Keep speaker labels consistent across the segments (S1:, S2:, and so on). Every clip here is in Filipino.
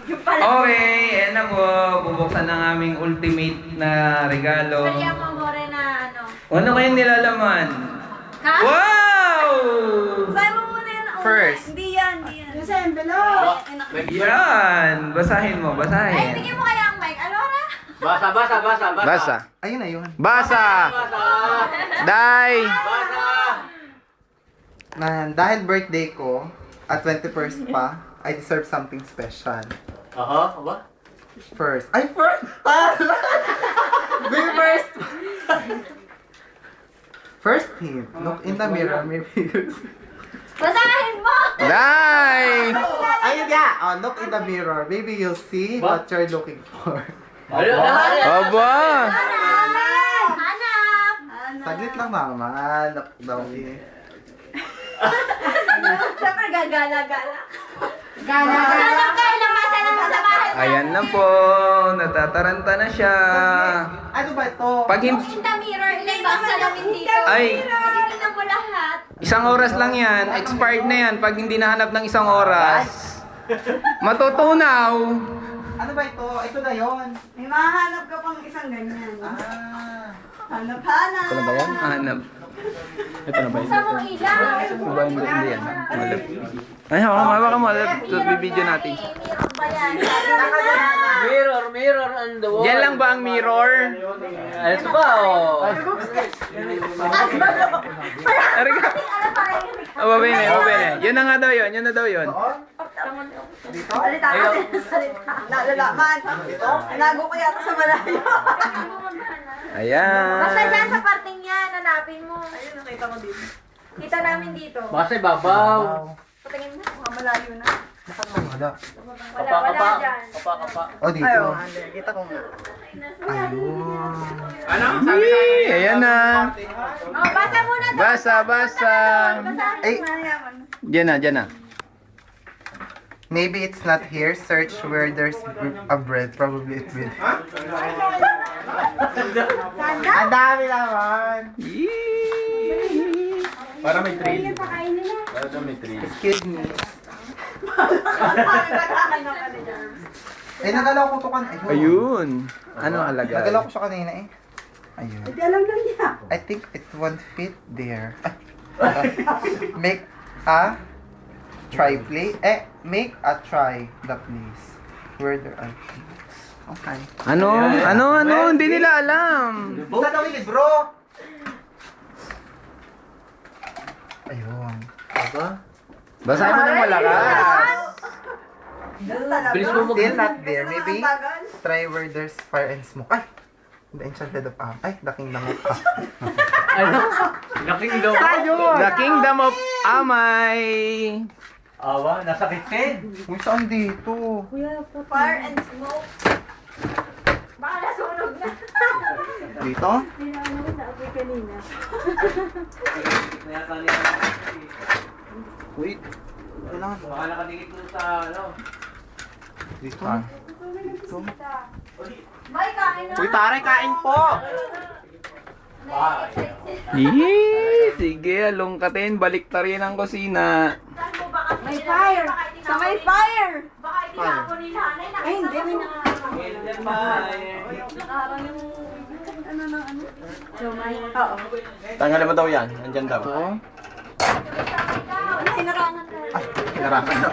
S1: Okay, yan na po. Bubuksan ang aming ultimate na regalo.
S2: Kaya mo more na ano.
S1: Ano kayang nilalaman?
S2: Ha?
S1: Wow!
S3: Sa'yo mo muna yan.
S1: First.
S3: Hindi yan.
S2: Yung sa envelope.
S1: Yan! Basahin mo,
S2: Ay,
S1: basahin.
S2: bigyan mo kaya ang mic. Alora?
S4: Basa.
S5: Ayun na yun.
S4: Basa. Day.
S5: Man, dahil birthday ko, at 21st pa, I deserve something special.
S4: Aba?
S5: First. Ay, first! Be first! First hint. Look in the mirror, maybe you see.
S2: Basahin mo!
S4: Day.
S5: Ayun nga! Oh, look in the mirror. Maybe you'll see what you're looking for.
S4: Aba.
S2: Hanap!
S5: Saglit lang naman. Look daw eh.
S3: Siyempre gagala-gala.
S2: Hanap kayo ng masarap sa bahay.
S1: Ayan na po. Natataranta na siya.
S5: Ano ba ito?
S1: Pag
S2: Look
S1: hin-
S2: in the mirror, ilabasa namin dito.
S1: Ay.
S2: Tingnan mo lahat.
S1: isang oras lang yan. Expired na yan pag hindi nahanap ng isang oras. Matutunaw.
S5: Ano ba ito? Ito na yon.
S3: May mahanap ka pang isang ganyan.
S5: Ah.
S3: Hanap-hanap.
S4: Ano ba yan?
S1: Hanap.
S4: Ito na ba
S2: Sa mong ilaw.
S1: Ba, hindi yan. Malap. Ay, hawakan mo. Ito, bibidyo natin.
S2: Mirror ba yan?
S4: Mirror on the wall.
S1: Yan lang ba ang mirror?
S4: Ito ba, oh?
S1: Ariga. Babay na. Yan na nga daw yun. Yan na daw yun.
S5: Dito?
S3: Salita kasi. Salita. Nalalaman. Nago ko yata sa malayo.
S1: Ayan.
S2: Basta dyan sa parting yan, hanapin mo.
S3: Ayun, nakita ko dito.
S2: Kita namin dito.
S4: Baka sa ibabaw.
S2: Patingin mo.
S3: Mukhang malayo na.
S5: Wala.
S2: Wala dyan.
S4: Kapa.
S5: Oh, dito.
S3: Ayaw, kita ko nga.
S5: Ayun.
S1: Yee, ayan na.
S2: Oh, basa muna to.
S1: Basa.
S2: Basahin
S5: Ay.
S2: mo.
S3: Mayaman.
S1: Diyan na.
S5: Maybe it's not here. Search where there's a bread. Probably it's with. Ang dami naman.
S1: Yee.
S4: Para may trail.
S2: Pakain nila.
S4: Para may trail.
S5: Excuse me.
S3: Naghahanap ka ni Jarvis.
S5: Eh, nagalaw ko to kan.
S1: Ayun. Ano alagay?
S5: Nagalaw ko siya kanina eh. Ayun.
S3: Hindi alam lang niya.
S5: I think it won't fit there. Make a try play. Make a try the place. Where there are things. Okay.
S1: Ano? Hindi nila alam.
S5: Buka daw yung libro! Ayun.
S4: Aba?
S1: Basahin mo ng malakas.
S4: Bilis mo
S5: Still not there. Maybe try where there's fire and smoke. Ay! The Enchanted of Ay, The Kingdom of
S4: Ano? Laking daw.
S1: The Kingdom of Amay.
S4: Awa, nasa kitchen.
S5: Uy, saan dito?
S3: Fire and smoke.
S2: Baka nasunog na.
S5: Dito? Wait. Kailangan.
S4: Baka nakadikit mo sa ano.
S5: Dito. Dito.
S2: May kain na.
S5: Uy, tare, kain po!
S1: Yee, sige, alungkatin. Balik rin ang kusina.
S3: May fire. Sa may fire.
S2: Baka itinapon ni nanay.
S3: Ay, hindi. May
S2: Nakaharang yung
S3: ano ng ano? Oo.
S4: Tanggalin mo daw yan. Nandyan daw.
S5: Ito.
S3: Ano, hinarangan ka.
S5: Hinarangan na.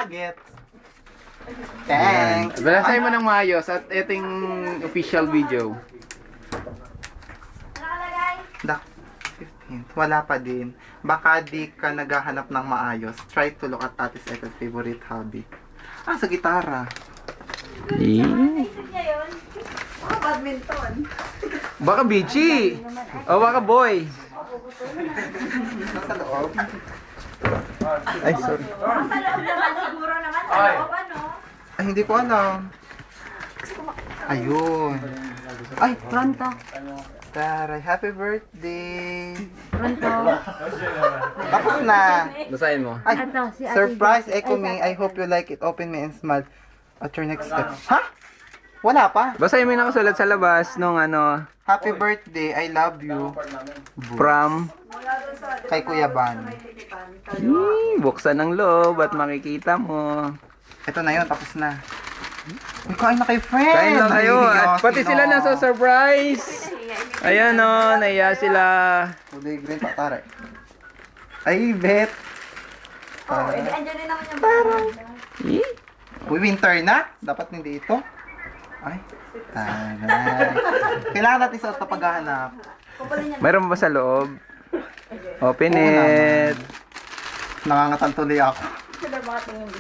S5: Gets. Thanks.
S1: Balasay mo ng maayos at iting official video.
S2: nakalagay.
S5: Dak. 15. Wala pa din. Baka di ka naghahanap ng maayos. Try to look at Tatis Eco's favorite hobby. Sa gitara.
S2: Naisip niya yun.
S3: Badminton.
S1: Baka bichi. O baka boy.
S5: Nasa loob. Ay, sorry.
S2: Sa loob naman, siguro naman. Sa loob, ano?
S5: Ay, hindi ko alam. Ayun. Ay, pronto. Taray, happy birthday. Pronto. Tapos na.
S1: Basahin mo.
S5: Ay, surprise, Echo me. I hope you like it. Open me and smile at your next step. Ha? Wala pa.
S1: Basahin mo yung nakasulat sa labas nung ano,
S5: Happy birthday, I love you.
S1: from
S5: Kay Kuya Ban.
S1: buksan ng loob at makikita mo.
S5: Ito na yun, tapos na. Uy, kain na kayo, friend!
S1: Kain lang kayo. At
S5: Nahihiya
S1: pati
S5: sino?
S1: sila nasa surprise. Ayan o, naiya sila.
S5: Kulay green pa, tara. Ay, bet!
S3: Oh, edi andyan din naman yung parang.
S1: Eh?
S5: Uy, winter na? Dapat hindi ito. Ay, taray. Kailangan natin sa ito paghahanap.
S1: Mayroon ba sa loob? Open
S5: Oo
S1: it.
S5: Nangangatan tuloy ako.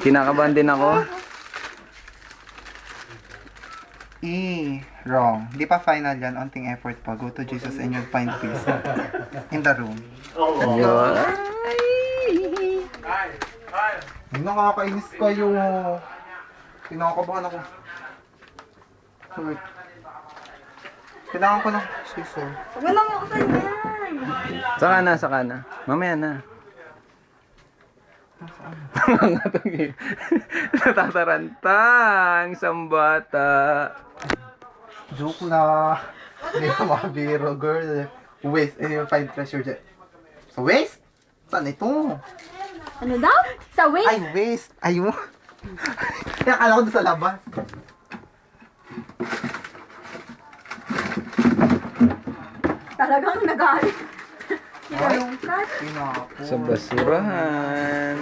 S1: Kinakabahan din ako.
S5: Wrong. Di pa final yan. Onting effort pa. Go to Jesus and you'll find peace in the room.
S1: Yun.
S5: Ay, nakakainis kayo. Kinakabahan ako. Wait. Kailangan ko ng scissor.
S3: Huwag mo na mo kasi yan.
S1: Saka na. Mamaya na. Natataranta ang isang bata.
S5: Joke na. Hindi ka makabiro, girl. Waste. And you'll find treasure dyan. Sa waste? Saan ito?
S2: Ano daw? Sa waist?
S5: Ay, waste. Ayun. Kaya akala ko doon sa labas.
S3: Talagang nagalit.
S5: Ay,
S3: Kinalungkat.
S5: pinapon.
S1: Sa basurahan.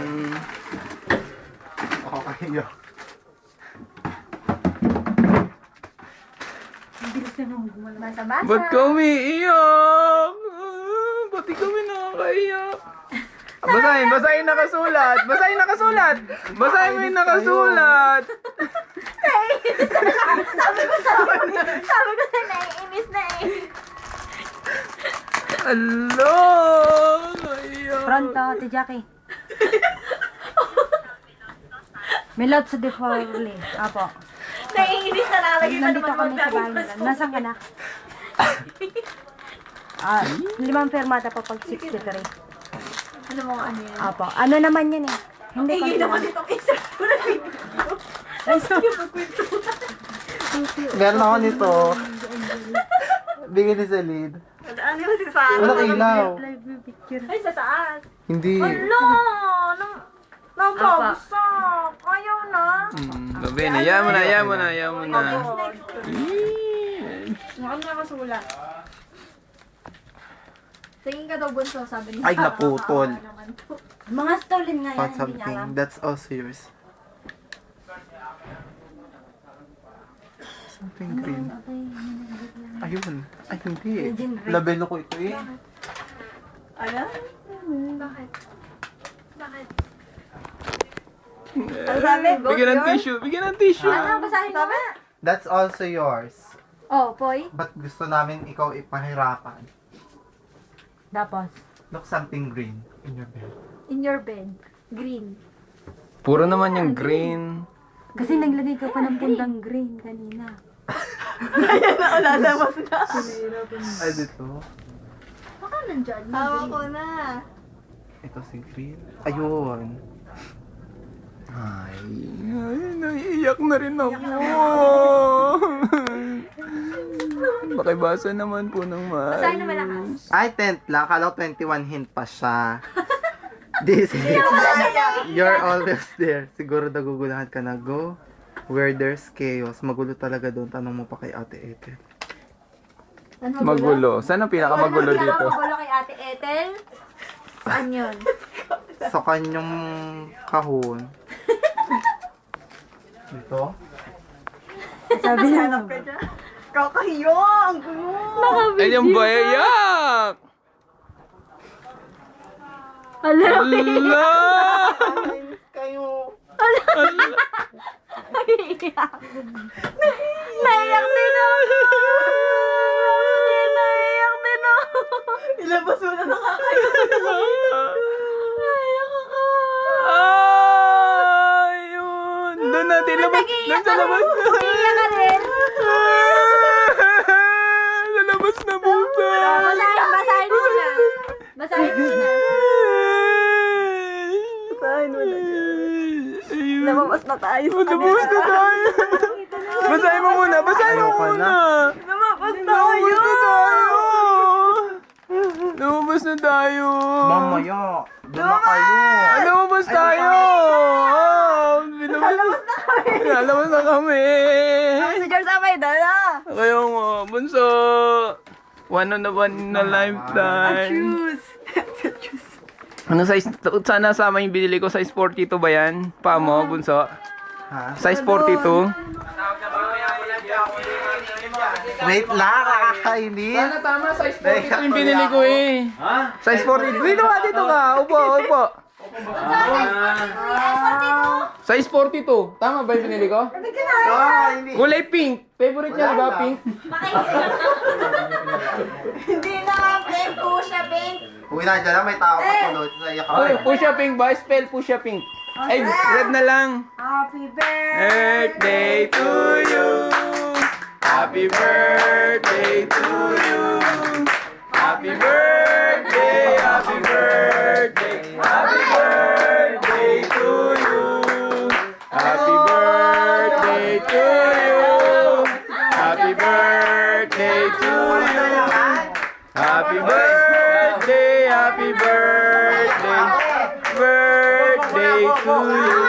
S5: Nakakahiya.
S3: Basa-basa.
S1: Ba't kami iyak? Ba't di kami nakakaiyak? Basahin nakasulat. Basahin mo yung nakasulat.
S2: Sabi ko na naiinis na eh.
S1: Allah, naiyak.
S6: Pronto, Ate Jackie. May load sa Deforle. Apo.
S2: Naiinis na nalagay na
S6: Nandito
S2: naman
S6: kami sa bahay nila. Nasaan ka na? 5 fermata pa pag 63.
S2: Ano mo ano yan?
S6: Apo. Ano naman yun eh? Hindi ko
S2: Hingin naman itong isa ko na
S5: Meron ako nito. Bigyan ni Salid.
S3: Ano yung si Sana?
S5: Walang ilaw.
S2: Ay, sa saan?
S5: Hindi.
S3: Wala! Nababsak! Ayaw na!
S1: Gabi, ayaw mo na.
S3: Mukhang nakasulat. Tingin ka daw bunso, sabi ni
S5: Ay,
S3: Sarah.
S5: naputol.
S3: Kawawa naman to.
S6: Mga stolen nga yan.
S5: Found
S6: Hindi niya alam.
S5: something. That's also yours. Something green. Ayun. Ay, hindi eh. Labelo ko ito eh.
S3: Ano?
S2: Bakit? Bakit?
S3: Ano sabi? Go
S1: Bigyan ng
S3: yours?
S1: tissue.
S2: Ano? Basahin mo nga.
S5: That's also yours.
S2: Oh, Poy.
S5: But gusto namin ikaw ipahirapan.
S6: Tapos.
S5: Look something green in your bed.
S2: In your bed. Green.
S1: Puro naman yung green.
S6: Kasi naglagay ka pa ng pundang green kanina.
S3: Lalabas na.
S5: Ay, dito.
S2: Baka nandyan.
S3: Tawa ko na.
S5: Ito si green. Ayun.
S1: Ay, naiiyak na rin ako. Pakibasa naman po ng
S2: Basahin na
S1: maayos.
S2: malakas.
S5: Ay, 10 lang. Kala ko 21 hint pa siya. This is... You're always there. Siguro nagugulahan ka na. Go where there's chaos. Magulo talaga doon. Tanong mo pa kay Ate Ethel.
S1: Magulo. Saan ang pinakamagulo dito?
S2: Pinakamagulo kay Ate Ethel. Saan yun?
S5: Sa kanyang kahon. Dito?
S6: Sabi niya.
S3: Hanap ka dyan. Kakahiyo! Ang gulo!
S1: Ay, yung bayak!
S2: Ala.
S1: Ala!
S5: Kayo!
S2: Naiyak din ako. Naiyak din ako.
S3: Ilabas mo na nakakayo.
S2: Naiyak ako.
S1: Ayun! Doon natin labas! Doon sa labas!
S2: Iyak ka rin.
S1: Sa labas na buta!
S2: Basahin mo na. Basahin mo na.
S3: Basahin mo na.
S1: Ayun.
S3: Lumabas na tayo.
S1: Lumabas na tayo! Basahin mo muna! Basahin mo
S5: Ayoko
S1: muna!
S3: Lumabas
S1: Lumabas na tayo! Lumabas na tayo!
S5: Mamaya! Doon na kayo!
S1: Lumabas tayo! Oh, lumabas Lalabas na kami.
S3: Si George Amay, dala.
S1: Kaya nga, bunso. One on a lifetime.
S3: Choose.
S1: Ano size? Sana sama yung binili ko. Size 42 ba yan? Pa mo, bunso?
S5: Ha?
S1: Size 42?
S5: Wait lang, kakakainin.
S1: Sana tama, size 42 yung binili ko eh.
S4: Ha?
S1: Size 42. Dito ka. Upo. Size 42. Tama ba yung binili ko?
S5: Hindi.
S1: Kulay pink. Favorite niya, diba? Pink.
S2: Hindi na pink po siya, pink.
S5: Uy, nandiyan na, may tao pa tulad. Naiyak ako.
S1: Pusha pink ba? Spell pusha pink. Ay, red na lang.
S6: Happy birthday.
S1: Birthday to you. Happy birthday to you. Happy birthday, happy birthday, happy birthday to you. Happy birthday to you. Happy birthday to you. Happy birthday, happy birthday. Birthday to you.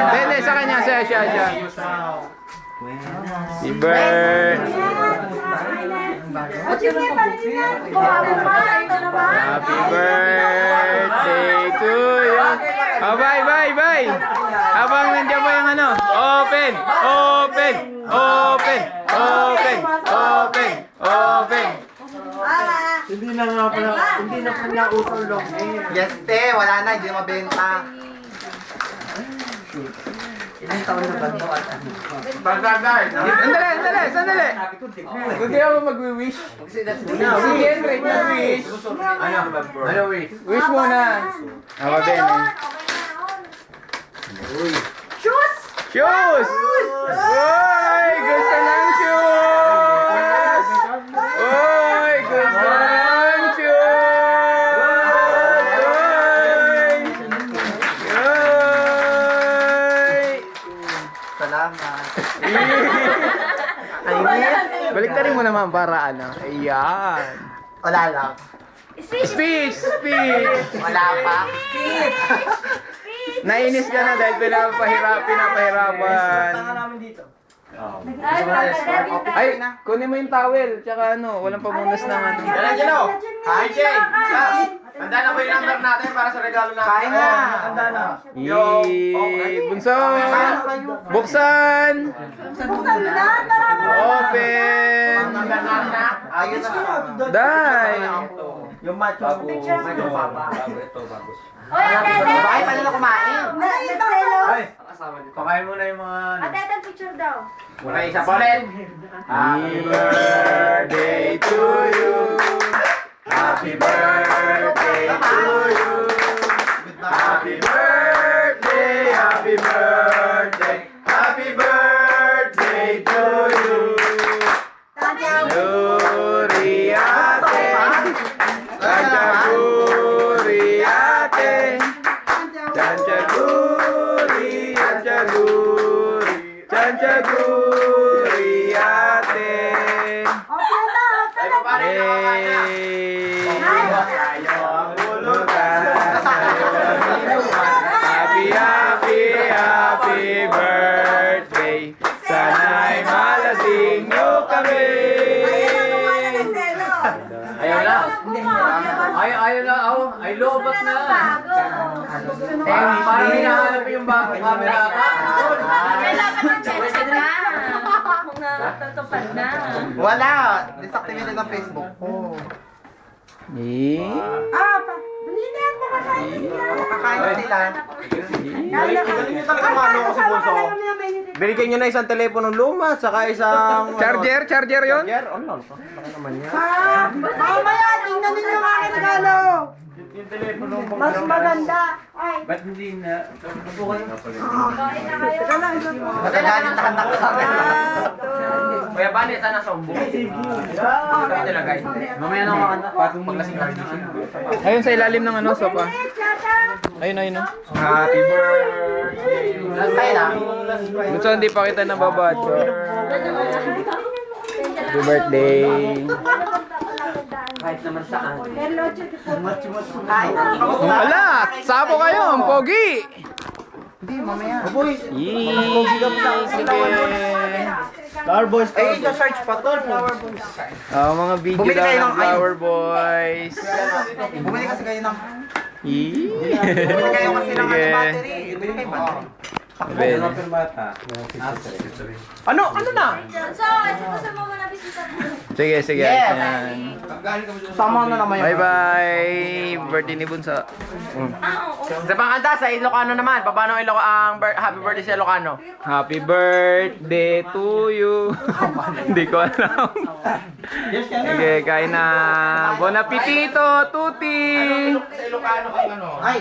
S1: Hindi, sa kanya, siya. Happy birthday. Happy birthday to you. Oh, bye. Habang nandiyan pa yung ano. Open.
S5: Yes, te. Wala na, hindi na mabenta.
S1: Sandali. Hindi ako mag-wish. Sige, Henry, mag-wish.
S4: Ano, wait?
S1: Wish muna. Ako din eh. Shoes! Uy! Gusto ng shoes! Uy! Gusto ng shoes! Uy!
S5: Salamat.
S1: Baliktarin mo naman para ano. Ayan.
S5: Wala lang.
S1: Speech!
S5: Wala pa.
S1: Nainis ka na dahil pinapahirapan. Ay, kunin mo yung towel. Tsaka ano, walang pamunas ng ano.
S4: Hi, Jay! Handa na ba yung number natin para sa regalo natin?
S5: Kain na.
S4: Handa na.
S1: Bunso! Buksan! Open!
S5: Ayun na.
S1: Dai!
S4: Yung match ako.
S5: Bakit pa nila kumain?
S4: Ay, pakain mo na yung mga...
S2: Atay, picture daw.
S4: Muna isa pa ulit.
S1: Happy birthday to you! Happy birthday to you! Happy birthday! Happy birthday! Happy birthday to you! Luriate! Chanchaguriate! Chanchaguriate! Happy birthday! Sana'y malasing nyo kami!
S4: Ayaw na. Ayaw na ako. Ay, lobat na. Parang hinahanap yung bagong camera ka.
S2: Kailangan ng cheche na. Natutupad na.
S5: Wala. Disactivate ng Facebook ko. Kakain na sila.
S4: Galing nyo talaga mano ko si Bonso. Binigyan nyo na isang telepono luma, saka isang...
S1: Charger yun?
S4: Charger? Ano? Baka naman yan.
S3: Mamaya, tingnan ninyo yung aking regalo.
S4: Yung telepono mo.
S3: Mas maganda. Ay,
S4: Ba't hindi na...
S5: Magagalit lahat ng camera.
S4: Kuya Bani, sana sa umbo. Ito nilagay. Mamaya na makanta. Paglasing natin.
S1: Ayun sa ilalim ng ano, sopa. Ayun. Happy birthday!
S5: Ay lang.
S1: Gusto hindi pa kita nababadyo. Happy birthday! Wala! Sapo kayo! Ang pogi!
S5: Hindi, mamaya.
S1: Yee! Sige!
S4: Flower Boys.
S5: Ay, search pa to. Flower Boys.
S1: Mga video
S5: Bumili
S1: daw
S5: kayo
S1: ng
S5: ng
S1: Flower Boys.
S5: Bumili kasi kayo ng...
S1: Yee!
S5: Bumili kayo kasi ng
S1: Sige.
S5: battery. Bumili kayo battery.
S1: Pwede.
S4: Ano na?
S2: So, gusto mo muna bisita.
S1: Sige, sige.
S5: Yes.
S1: Ayan.
S5: Tama na naman yun.
S1: Bye-bye! Birthday ni Bunso.
S4: Sa pangkanta, sa Ilocano naman. Paano ang happy birthday sa Ilocano?
S1: Happy birthday to you. Hindi ko alam. Sige, kain na. Bon appetito, tuti!
S4: Sa Ilocano kang ano?
S5: Ay,